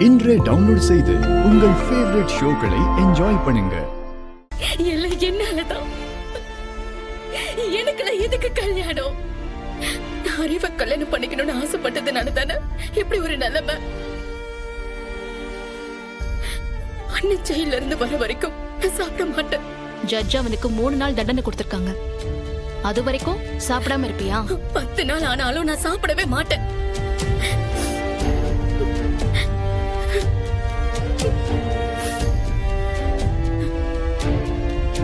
இன்றே டவுன்லோட் செய்து உங்கள் ஃபேவரட் ஷோக்களை என்ஜாய் பண்ணுங்க. எல்லாம் என்னாலதான். எனக்குல எதுக்கு கல்யாணம்? அறிவை கல்யாணம் பண்ணிக்கணும்னு ஆசைப்பட்டதுனால தானே இப்படி ஒரு நிலைமை. அண்ணன் ஜெயில இருந்து வர வரைக்கும் நான் சாப்பிட மாட்டேன். ஜட்ஜ் அவனுக்கு 3 நாள் தண்டனை கொடுத்திருக்காங்க. அது வரைக்கும் சாப்பிடாம இருப்பியா? 10 நாள் ஆனாலும் நான் சாப்பிடவே மாட்டேன்.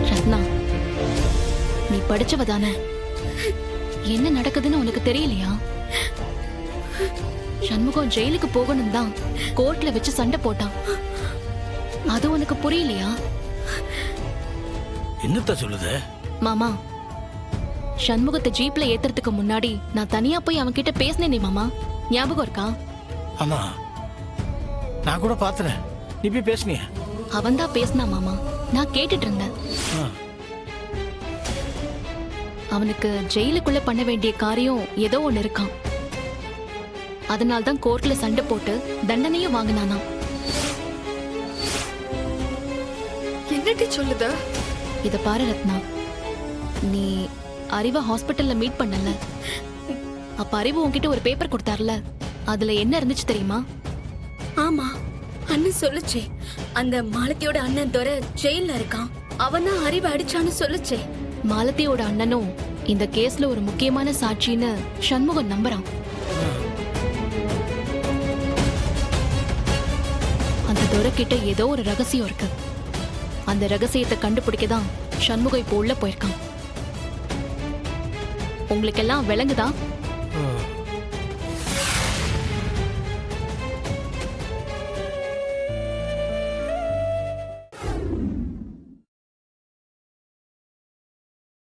ரத்னா, நீ படிச்சவ தானே? என்ன நடக்குதுன்னு உனக்கு தெரியலையா? சண்முகம் ஜெயிலுக்கு போகணும் தான் கோர்ட்ல வச்சு சண்டை போட்டான். அது உனக்கு புரியலையா? என்னத்த சொல்லுது மாமா, சண்முகத்தை ஜீப்ல ஏத்துறதுக்கு முன்னாடி நான் தனியா போய் அவன் கிட்ட பேசினேனே மாமா, ஞாபகம் இருக்கா? ஆமா, நான் கூட பாத்துறேன். நீ போய் பேசுனிய? அவன் தான் பேசினா மாமா, நான் கேட்டுட்டு இருந்தேன். அவனுக்கு ஜெயிலுக்குள்ள பண்ண வேண்டிய காரியம் ஏதோ ஒண்ணு இருக்கான். அதனால்தான் கோர்ட்ல சண்டை போட்டு தண்டனையும் வாங்கினானா. என்னடி சொல்லுத? இத பாரு ரத்னா, நீ அறிவ ஹாஸ்பிட்டல்ல மீட் பண்ணல, அப்ப அறிவு உன்கிட்ட ஒரு பேப்பர் கொடுத்தார்ல, அதுல என்ன இருந்துச்சு தெரியுமா? ஆமா, அண்ணன் சொல்லுச்சே, அந்த மாலத்தியோட அண்ணன் துரை ஜெயில இருக்கான், அவன் தான் அறிவை அடிச்சான்னு சொல்லுச்சே. மாலத்தியோட அண்ணனும் இந்த கேஸ்ல ஒரு முக்கியமான சாட்சின்னு சண்முகம் நம்புறான். அந்த துரை கிட்ட ஏதோ ஒரு ரகசியம் இருக்கு. அந்த ரகசியத்தை கண்டுபிடிக்கதான் சண்முகம் இப்போ உள்ள போயிருக்கான். உங்களுக்கெல்லாம் விளங்குதா?